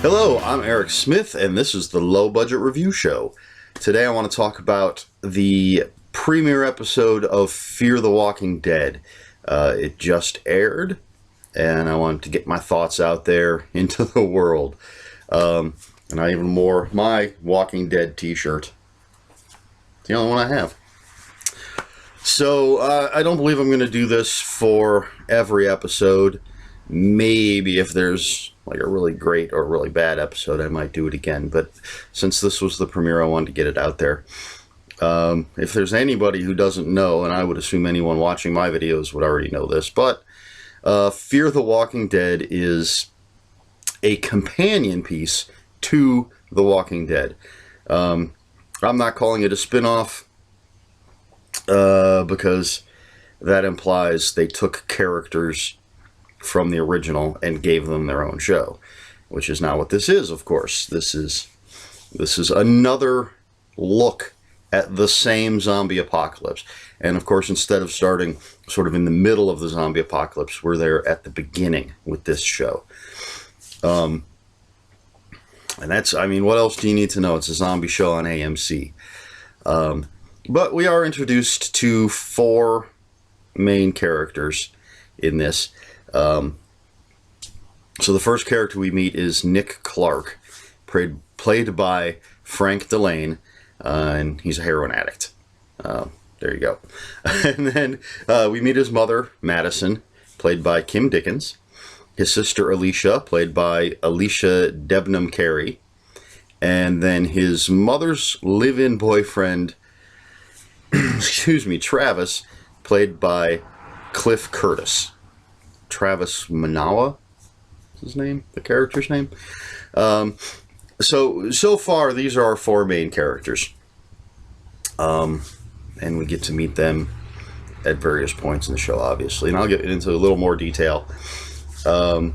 Hello, I'm Eric Smith, and this is the Low Budget Review Show. Today I want to talk about the premiere episode of Fear the Walking Dead. It just aired, and I wanted to get my thoughts out there into the world. And I even wore my Walking Dead t-shirt. It's the only one I have. So, I don't believe I'm going to do this for every episode. Maybe if there's like a really great or really bad episode, I might do it again. But since this was the premiere, I wanted to get it out there. If there's anybody who doesn't know, and I would assume anyone watching my videos would already know this, but Fear the Walking Dead is a companion piece to The Walking Dead. I'm not calling it a spin-off because that implies they took characters from the original and gave them their own show, which is not what this is, of course. This is another look at the same zombie apocalypse. And of course, instead of starting sort of in the middle of the zombie apocalypse, we're there at the beginning with this show. And that's, I mean, what else do you need to know? It's a zombie show on AMC. But we are introduced to 4 main characters in this. So the first character we meet is Nick Clark, played by Frank Delane, and he's a heroin addict. There you go. And then we meet his mother, Madison, played by Kim Dickens, his sister Alicia, played by Alicia Debnam Carey, and then his mother's live-in boyfriend, excuse me, Travis, played by Cliff Curtis. Travis Manawa is his name, the character's name. So far, these are our 4 main characters. And we get to meet them at various points in the show, obviously. And I'll get into a little more detail. And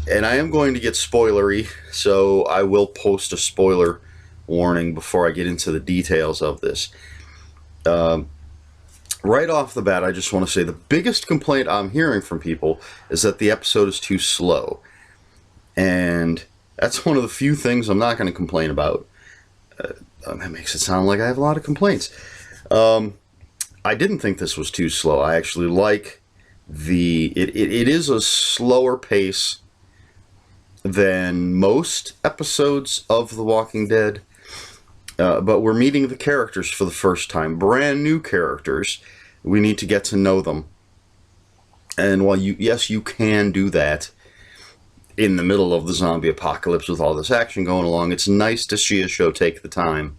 I am going to get spoilery, so I will post a spoiler warning before I get into the details of this. Right off the bat, I just want to say the biggest complaint I'm hearing from people is that the episode is too slow. And that's one of the few things I'm not going to complain about. That makes it sound like I have a lot of complaints. I didn't think this was too slow. I actually like it is a slower pace than most episodes of The Walking Dead. But we're meeting the characters for the first time. Brand new characters. We need to get to know them. And while yes, you can do that in the middle of the zombie apocalypse with all this action going along, it's nice to see a show take the time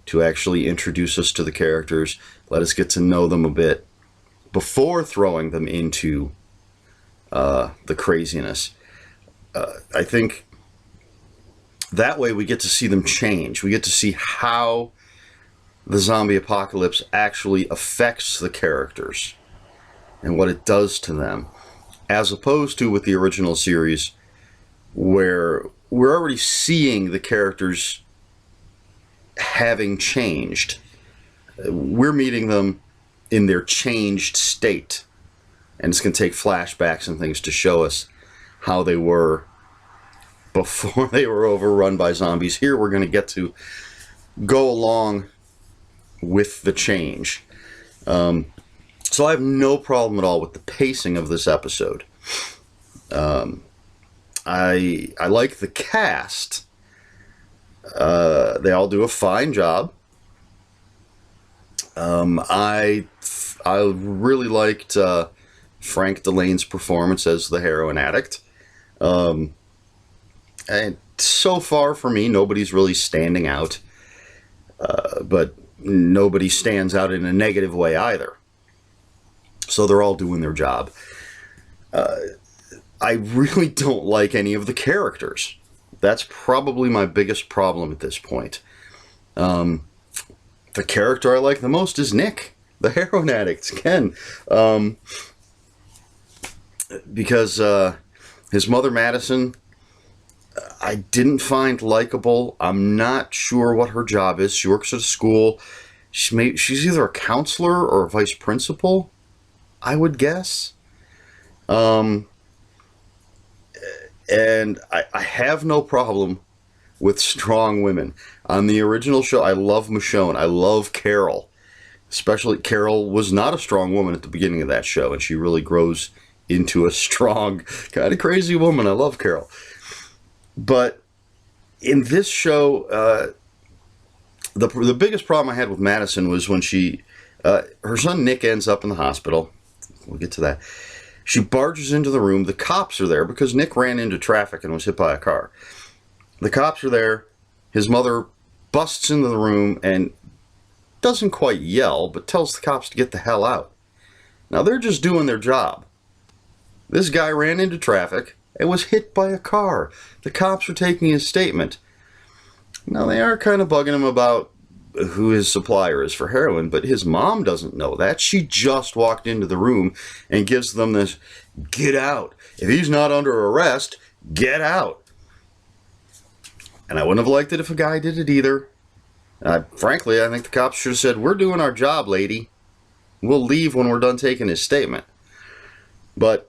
to actually introduce us to the characters, let us get to know them a bit before throwing them into the craziness. I think that way we get to see them change. We get to see how the zombie apocalypse actually affects the characters and what it does to them, as opposed to with the original series where we're already seeing the characters having changed. We're meeting them in their changed state, and it's going to take flashbacks and things to show us how they were before they were overrun by zombies. Here we're going to get to go along with the change. So I have no problem at all with the pacing of this episode. I like the cast. They all do a fine job. I really liked Frank Delane's performance as the heroin addict. And so far for me, nobody's really standing out. But nobody stands out in a negative way either. So they're all doing their job. I really don't like any of the characters. That's probably my biggest problem at this point. The character I like the most is Nick, the heroin addict, Ken. Because his mother, Madison, I didn't find likable. I'm not sure what her job is. She works at a school. She's either a counselor or a vice principal, I would guess. And I have no problem with strong women. On the original show, I love Michonne. I love Carol. Especially, Carol was not a strong woman at the beginning of that show, and she really grows into a strong, kind of crazy woman. I love Carol. But in this show, the biggest problem I had with Madison was when her son Nick ends up in the hospital. We'll get to that. She barges into the room. The cops are there because Nick ran into traffic and was hit by a car. The cops are there. His mother busts into the room and doesn't quite yell, but tells the cops to get the hell out. Now, they're just doing their job. This guy ran into traffic and was hit by a car. The cops are taking his statement. Now, they are kind of bugging him about who his supplier is for heroin, but his mom doesn't know that. She just walked into the room and gives them this, get out. If he's not under arrest, get out. And I wouldn't have liked it if a guy did it either. Frankly, I think the cops should have said, we're doing our job, lady. We'll leave when we're done taking his statement. But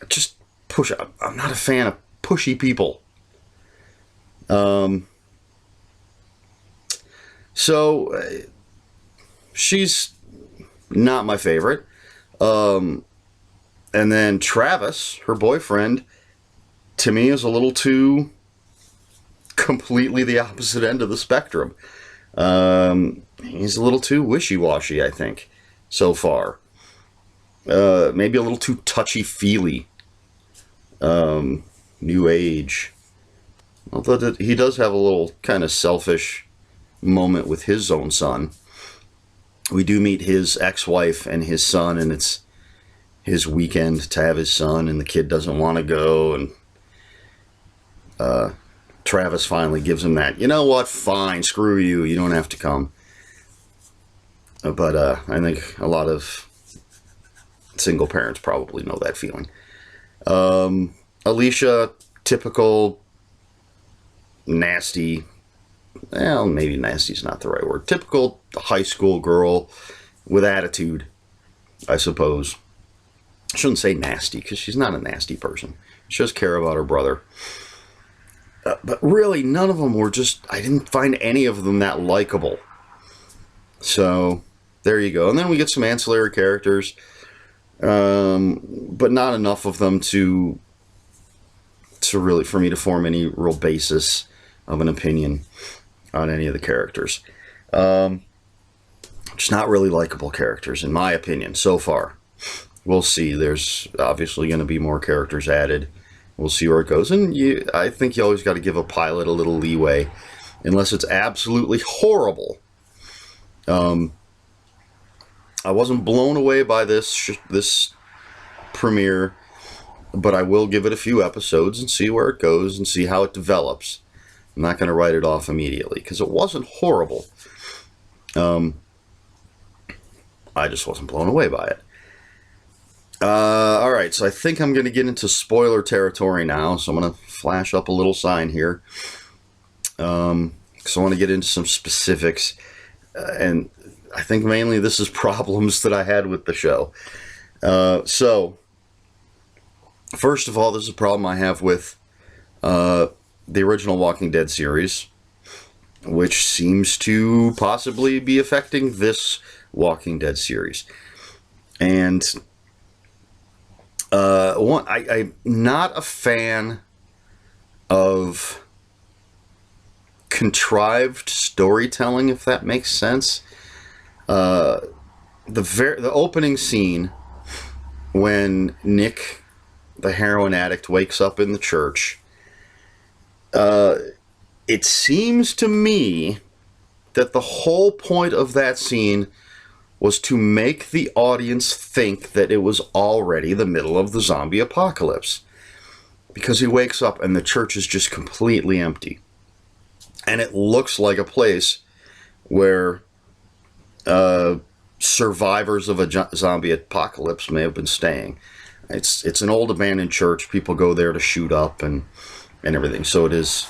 just push. I'm not a fan of pushy people. So she's not my favorite. And then Travis, her boyfriend, to me is a little too completely the opposite end of the spectrum. He's a little too wishy-washy, I think, so far. Maybe a little too touchy-feely. New age. Although he does have a little kind of selfish moment with his own son. We do meet his ex-wife and his son, and it's his weekend to have his son, and the kid doesn't want to go, and Travis finally gives him that, you know what, fine, screw you, you don't have to come. But I think a lot of single parents probably know that feeling. Alicia, typical nasty, well, maybe nasty's not the right word, typical high school girl with attitude, I suppose. I shouldn't say nasty, because she's not a nasty person. She does care about her brother. But really, none of them were I didn't find any of them that likable. So, there you go. And then we get some ancillary characters, but not enough of them to really, for me to form any real basis of an opinion on any of the characters. Just not really likable characters, in my opinion, so far. We'll see. There's obviously going to be more characters added. We'll see where it goes. And I think you always got to give a pilot a little leeway, unless it's absolutely horrible. I wasn't blown away by this premiere, but I will give it a few episodes and see where it goes and see how it develops. I'm not going to write it off immediately, because it wasn't horrible. I just wasn't blown away by it. Alright, so I think I'm going to get into spoiler territory now, so I'm going to flash up a little sign here. Because I want to get into some specifics, and I think mainly this is problems that I had with the show. So, first of all, this is a problem I have with the original Walking Dead series, which seems to possibly be affecting this Walking Dead series. And I'm not a fan of contrived storytelling, if that makes sense. The opening scene when Nick, the heroin addict, wakes up in the church, it seems to me that the whole point of that scene was to make the audience think that it was already the middle of the zombie apocalypse. Because he wakes up and the church is just completely empty. And it looks like a place where survivors of a zombie apocalypse may have been staying. It's an old abandoned church. People go there to shoot up and everything. So it is...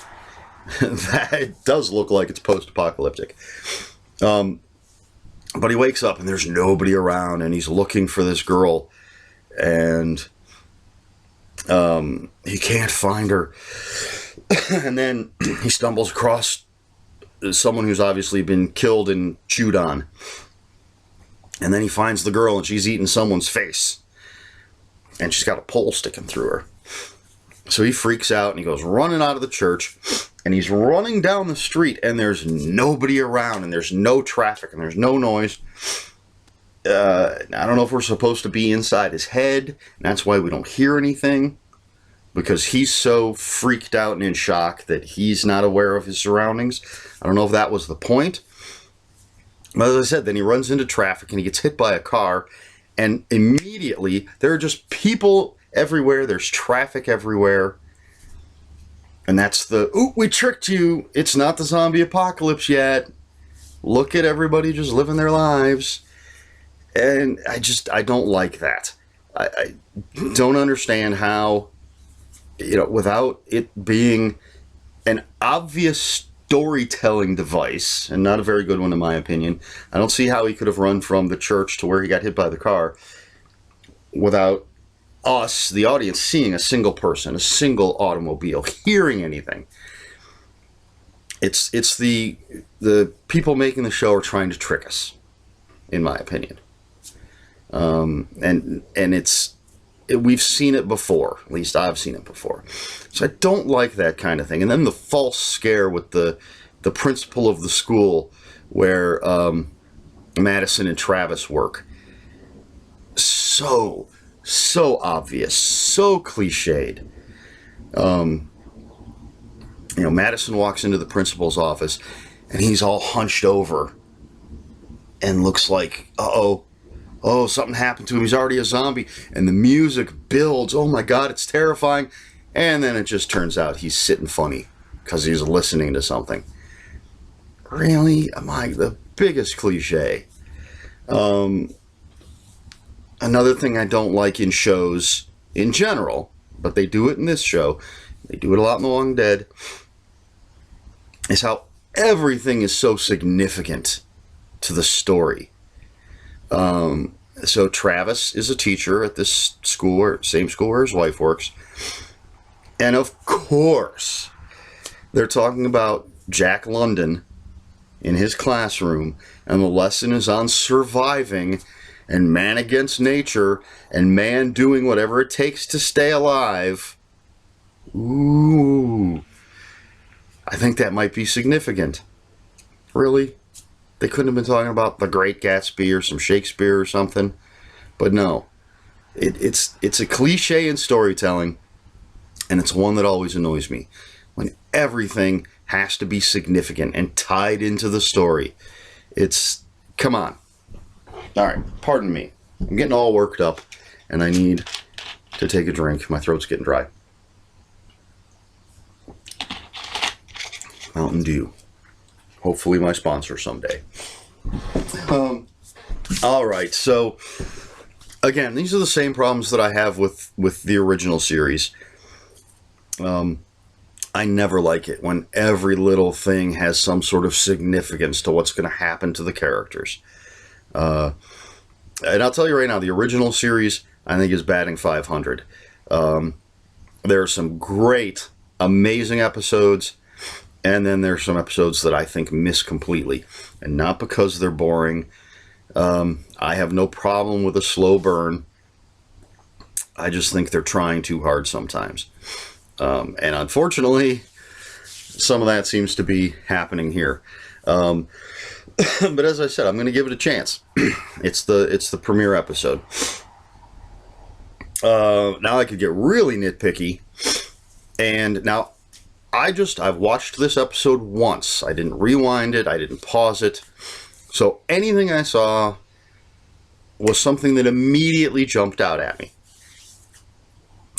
it does look like it's post-apocalyptic. But he wakes up and there's nobody around, and he's looking for this girl, and He can't find her. And then he stumbles across someone who's obviously been killed and chewed on. And then he finds the girl, and she's eating someone's face. And she's got a pole sticking through her. So he freaks out, and he goes running out of the church. And he's running down the street, and there's nobody around, and there's no traffic, and there's no noise. I don't know if we're supposed to be inside his head, and that's why we don't hear anything. Because he's so freaked out and in shock that he's not aware of his surroundings. I don't know if that was the point. But as I said, then he runs into traffic and he gets hit by a car. And immediately, there are just people everywhere. There's traffic everywhere. And that's the, ooh, we tricked you. It's not the zombie apocalypse yet. Look at everybody just living their lives. And I don't like that. I don't understand how, without it being an obvious storytelling device, and not a very good one in my opinion, I don't see how he could have run from the church to where he got hit by the car without us, the audience, seeing a single person, a single automobile, hearing anything. It's the people making the show are trying to trick us, in my opinion. And we've seen it before. At least I've seen it before. So I don't like that kind of thing. And then the false scare with the principal of the school where Madison and Travis work. So obvious. So cliched. Madison walks into the principal's office and he's all hunched over and looks like, oh, something happened to him. He's already a zombie. And the music builds. Oh my God, it's terrifying. And then it just turns out he's sitting funny because he's listening to something. Really? The biggest cliche. Another thing I don't like in shows in general, but they do it in this show, they do it a lot in The Walking Dead, is how everything is so significant to the story. So Travis is a teacher at this school, or same school where his wife works. And of course, they're talking about Jack London in his classroom, and the lesson is on surviving and man against nature and man doing whatever it takes to stay alive. Ooh. I think that might be significant. Really? They couldn't have been talking about The Great Gatsby or some Shakespeare or something. But no. It's a cliche in storytelling, and it's one that always annoys me. When everything has to be significant and tied into the story. Come on. All right, pardon me. I'm getting all worked up, and I need to take a drink. My throat's getting dry. Mountain Dew. Hopefully my sponsor someday. All right, so again, these are the same problems that I have with the original series. I never like it when every little thing has some sort of significance to what's going to happen to the characters. And I'll tell you right now, the original series, I think, is batting 500. There are some great, amazing episodes, and then there's some episodes that I think miss completely. And not because they're boring. I have no problem with a slow burn. I just think they're trying too hard sometimes. And unfortunately, some of that seems to be happening here. But as I said, I'm going to give it a chance. It's the premiere episode. Now I could get really nitpicky. And now I've watched this episode once. I didn't rewind it. I didn't pause it. So anything I saw was something that immediately jumped out at me.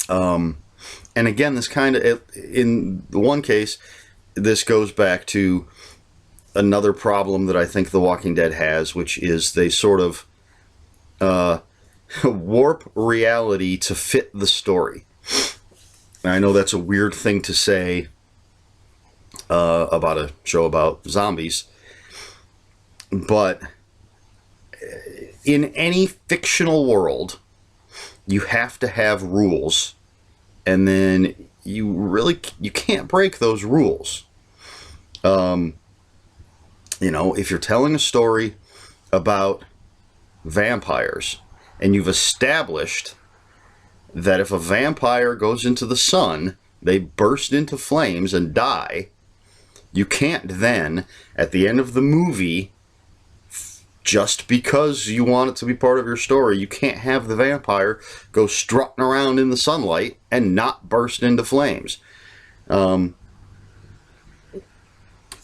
And again, this kind of, in the one case, this goes back to another problem that I think The Walking Dead has, which is they sort of warp reality to fit the story. And I know that's a weird thing to say about a show about zombies, but in any fictional world, you have to have rules and then you can't break those rules. If you're telling a story about vampires and you've established that if a vampire goes into the sun, they burst into flames and die, you can't then, at the end of the movie, just because you want it to be part of your story, you can't have the vampire go strutting around in the sunlight and not burst into flames.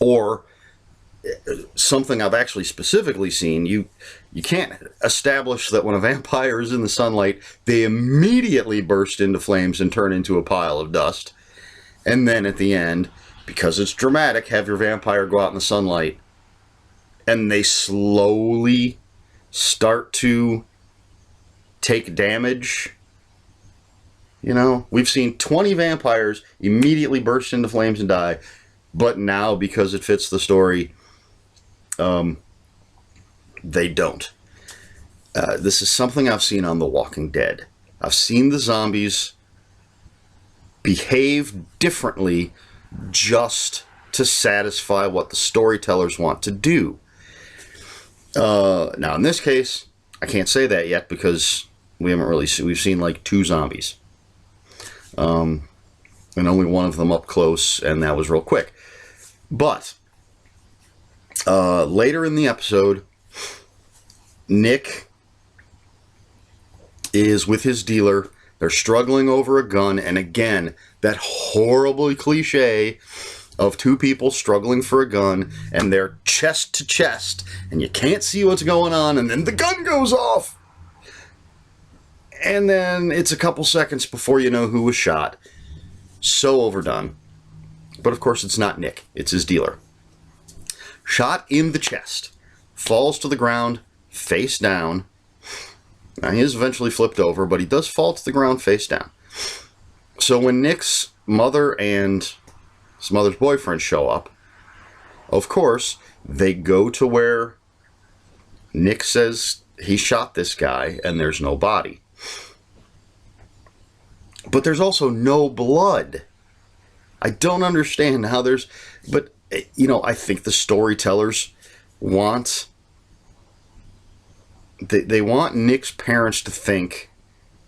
Or something I've actually specifically seen, you can't establish that when a vampire is in the sunlight, they immediately burst into flames and turn into a pile of dust. And then at the end, because it's dramatic, have your vampire go out in the sunlight and they slowly start to take damage. We've seen 20 vampires immediately burst into flames and die, but now, because it fits the story, they don't. This is something I've seen on The Walking Dead. I've seen the zombies behave differently just to satisfy what the storytellers want to do. Now, in this case, I can't say that yet because we've seen like 2 zombies. And only one of them up close, and that was real quick. But later in the episode, Nick is with his dealer. They're struggling over a gun, and again, that horrible cliche of 2 people struggling for a gun, and they're chest to chest, and you can't see what's going on, and then the gun goes off. And then it's a couple seconds before you know who was shot. So overdone. But of course it's not Nick, it's his dealer. Shot in the chest. Falls to the ground, face down. Now, he is eventually flipped over, but he does fall to the ground face down. So when Nick's mother and his mother's boyfriend show up, of course, they go to where Nick says he shot this guy and there's no body. But there's also no blood. I don't understand how there's... But, I think the storytellers want... They want Nick's parents to think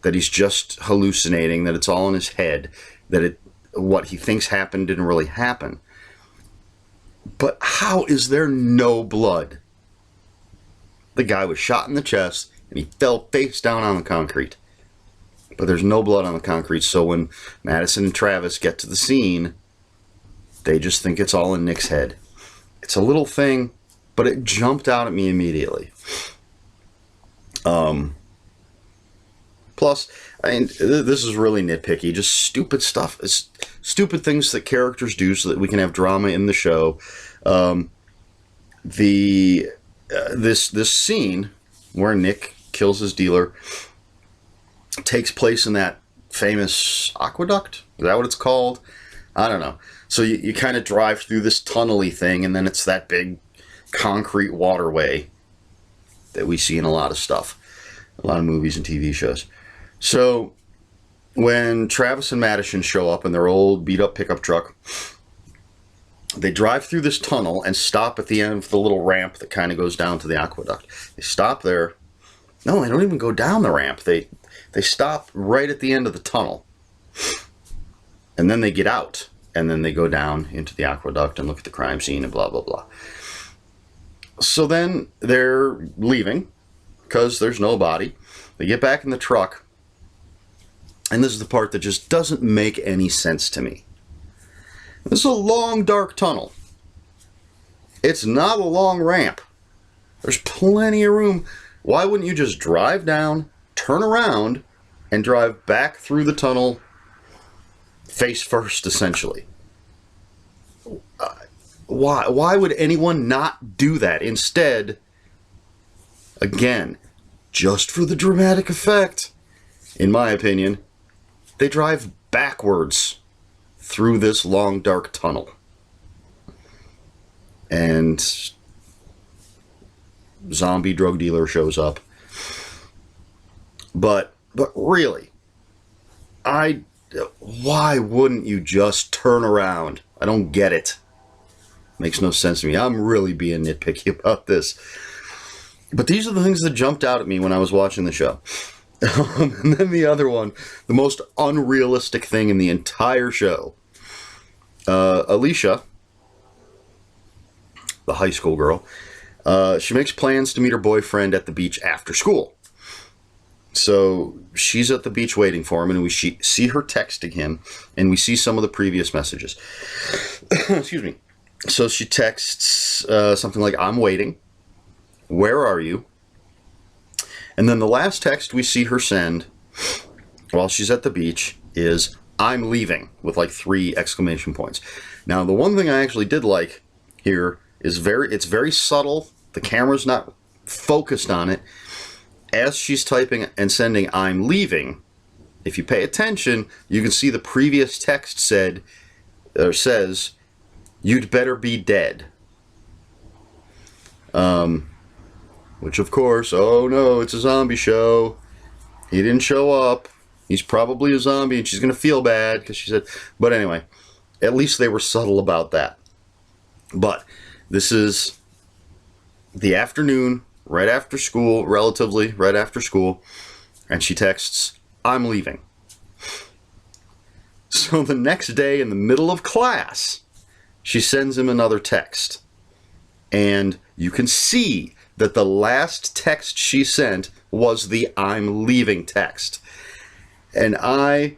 that he's just hallucinating, that it's all in his head, that what he thinks happened didn't really happen. But how is there no blood? The guy was shot in the chest, and he fell face down on the concrete. But there's no blood on the concrete, so when Madison and Travis get to the scene, they just think it's all in Nick's head. It's a little thing, but it jumped out at me immediately. Plus, this is really nitpicky, just stupid stuff. It's stupid things that characters do so that we can have drama in the show. This scene where Nick kills his dealer takes place in that famous aqueduct. Is that what it's called? I don't know. So you kind of drive through this tunnel-y thing, and then it's that big concrete waterway that we see in a lot of stuff. A lot of movies and TV shows. So when Travis and Madison show up in their old beat-up pickup truck, they drive through this tunnel and stop at the end of the little ramp that kind of goes down to the aqueduct. They stop there. No, they don't even go down the ramp. They stop right at the end of the tunnel. And then they get out. And then they go down into the aqueduct and look at the crime scene and blah, blah, blah. So then they're leaving because there's no body. They get back in the truck. And this is the part that just doesn't make any sense to me. This is a long, dark tunnel. It's not a long ramp. There's plenty of room. Why wouldn't you just drive down, turn around, and drive back through the tunnel face first, essentially? Why would anyone not do that? Instead, again, just for the dramatic effect, in my opinion, they drive backwards through this long, dark tunnel. And zombie drug dealer shows up. But really, why wouldn't you just turn around? I don't get it. Makes no sense to me. I'm really being nitpicky about this. But these are the things that jumped out at me when I was watching the show. And then the other one, the most unrealistic thing in the entire show. Alicia, the high school girl, she makes plans to meet her boyfriend at the beach after school. So she's at the beach waiting for him, and we see her texting him, and we see some of the previous messages. Excuse me. So she texts something like, "I'm waiting. Where are you?" And then the last text we see her send while she's at the beach is, "I'm leaving," with like 3 exclamation points. Now, the one thing I actually did like here is it's very subtle. The camera's not focused on it. As she's typing and sending, "I'm leaving," if you pay attention, you can see the previous text says, "You'd better be dead." Which, of course, oh no, it's a zombie show. He didn't show up. He's probably a zombie, and she's going to feel bad because she said... But anyway, at least they were subtle about that. But this is the afternoon, right after school, relatively right after school, and she texts, "I'm leaving." So the next day, in the middle of class, she sends him another text. And you can see that the last text she sent was the "I'm leaving" text. And I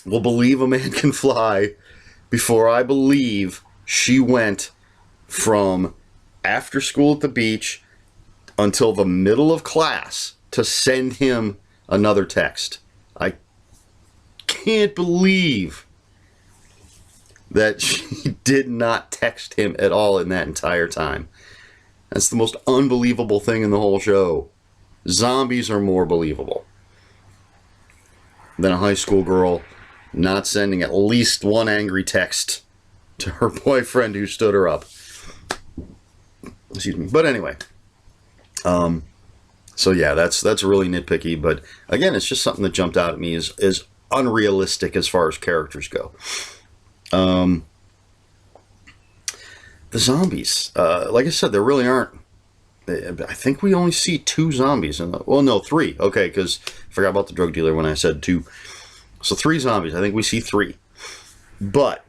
will believe a man can fly before I believe she went from after school at the beach until the middle of class to send him another text. I can't believe that she did not text him at all in that entire time. That's the most unbelievable thing in the whole show. Zombies are more believable than a high school girl not sending at least one angry text to her boyfriend who stood her up. Excuse me. But anyway. So yeah, that's really nitpicky. But again, it's just something that jumped out at me as unrealistic as far as characters go. The zombies, like I said, there really aren't. I think we only see 2 zombies. Well, no, 3. Okay, because I forgot about the drug dealer when I said 2. So 3 zombies. I think we see 3. But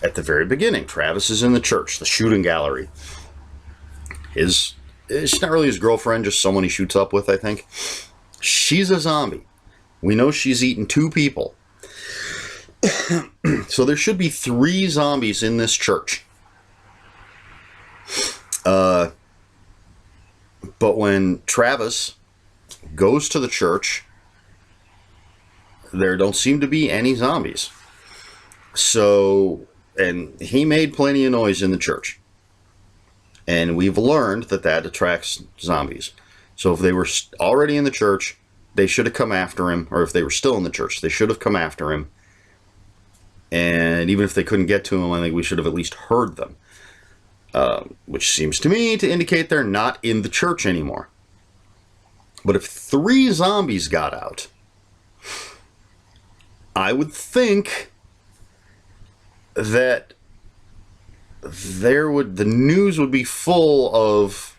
at the very beginning, Travis is in the church, the shooting gallery. It's not really his girlfriend, just someone he shoots up with, I think. She's a zombie. We know she's eaten 2 people. So there should be 3 zombies in this church. But when Travis goes to the church, there don't seem to be any zombies. So, and he made plenty of noise in the church. And we've learned that attracts zombies. So if they were already in the church, they should have come after him. Or if they were still in the church, they should have come after him. And even if they couldn't get to him, I think we should have at least heard them. Which seems to me to indicate they're not in the church anymore. But if 3 zombies got out, I would think that the news would be full of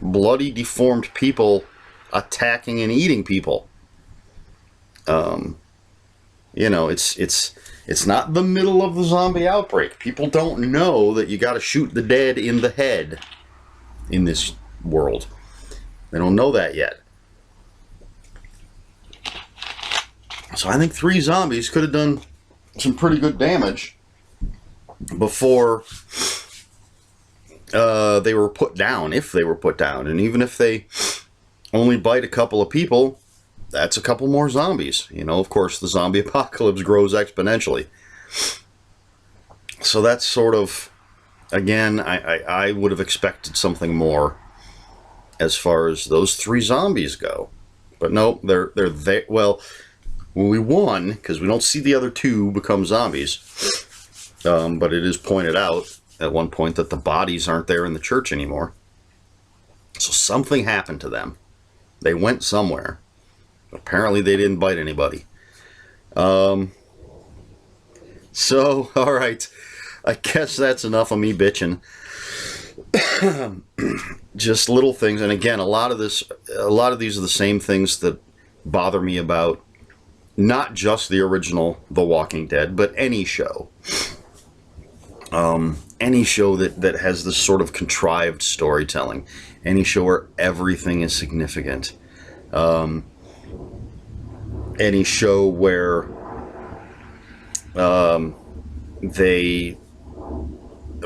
bloody, deformed people attacking and eating people. It's not the middle of the zombie outbreak. People don't know that you got to shoot the dead in the head in this world. They don't know that yet. So I think 3 zombies could have done some pretty good damage before they were put down, if they were put down. And even if they only bite a couple of people, that's a couple more zombies. Of course, the zombie apocalypse grows exponentially. So that's sort of, again, I would have expected something more as far as those 3 zombies go. But no, they're there. Well, we won because we don't see the other 2 become zombies. But it is pointed out at one point that the bodies aren't there in the church anymore. So something happened to them. They went somewhere. Apparently they didn't bite anybody. So, all right. I guess that's enough of me bitching. Just little things, and again, a lot of these are the same things that bother me about not just the original The Walking Dead, but any show. Any show that has this sort of contrived storytelling. Any show where everything is significant. Any show where they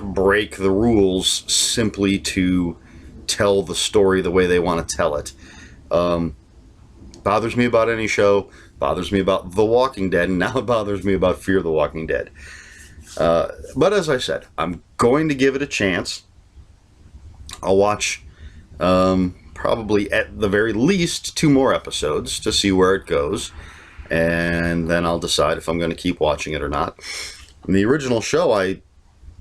break the rules simply to tell the story the way they want to tell it. Bothers me about any show. Bothers me about The Walking Dead, and now it bothers me about Fear the Walking Dead. But as I said, I'm going to give it a chance. I'll watch probably at the very least 2 more episodes to see where it goes, and then I'll decide if I'm going to keep watching it or not. In the original show, I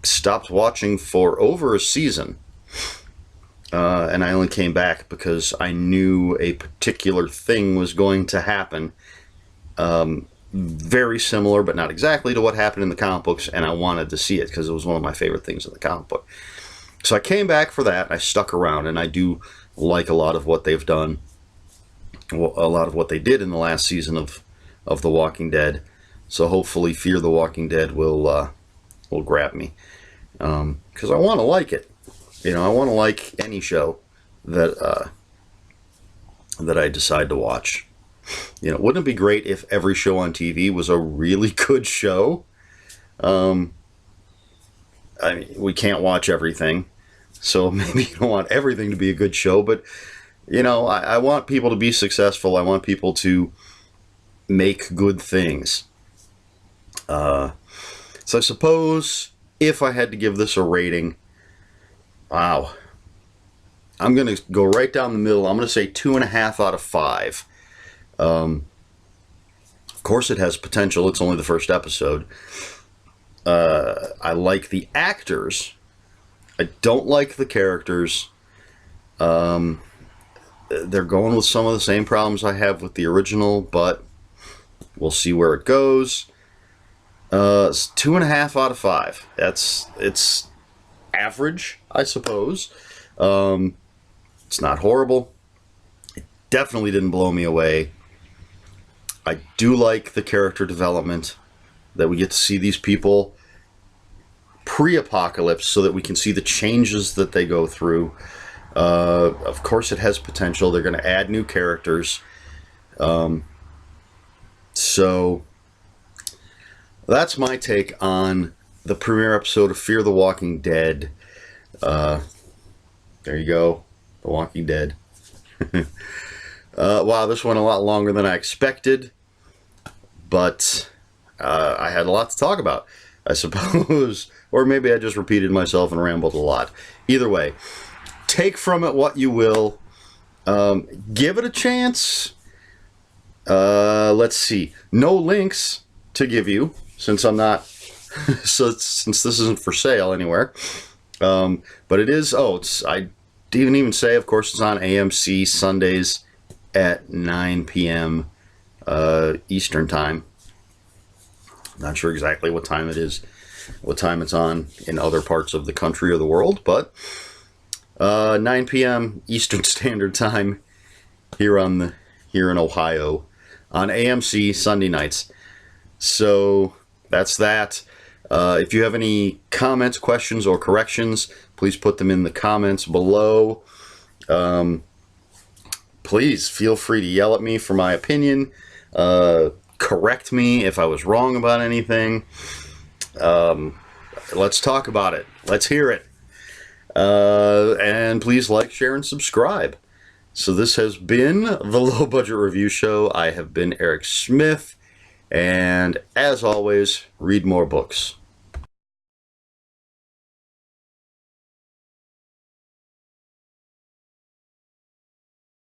stopped watching for over a season, and I only came back because I knew a particular thing was going to happen, very similar but not exactly to what happened in the comic books, and I wanted to see it because it was one of my favorite things in the comic book. So I came back for that. I stuck around, and I do like a lot of what they've done, a lot of what they did in the last season of The Walking Dead. So hopefully Fear the Walking Dead will grab me, because I want to like it. I want to like any show that I decide to watch. Wouldn't it be great if every show on TV was a really good show? I mean, we can't watch everything, so maybe you don't want everything to be a good show, but I want people to be successful. I want people to make good things. So I suppose if I had to give this a rating, wow, I'm going to go right down the middle. I'm going to say 2.5 out of 5. Of course it has potential. It's only the first episode. I like the actors. I don't like the characters. They're going with some of the same problems I have with the original, but we'll see where it goes. It's 2.5 out of 5. It's average, I suppose. It's not horrible. It definitely didn't blow me away. I do like the character development, that we get to see these people pre-apocalypse so that we can see the changes that they go through. Of course it has potential. They're going to add new characters. So that's my take on the premiere episode of Fear the Walking Dead. There you go. The Walking Dead. Wow, this went a lot longer than I expected, but I had a lot to talk about, I suppose. Or maybe I just repeated myself and rambled a lot. Either way, take from it what you will. Give it a chance. Let's see. No links to give you, since I'm not... since this isn't for sale anywhere. But it is... I didn't even say, of course, it's on AMC Sundays at 9 p.m. Eastern Time. Not sure exactly what time it is, what time it's on in other parts of the country or the world, but 9 p.m. Eastern Standard Time here in Ohio on AMC Sunday nights. So that's that. If you have any comments, questions, or corrections, please put them in the comments below. Please feel free to yell at me for my opinion. Correct me if I was wrong about anything. Let's talk about it. Let's hear it. And please like, share, and subscribe. So this has been the Low Budget Review Show. I have been Eric Smith. And as always, read more books.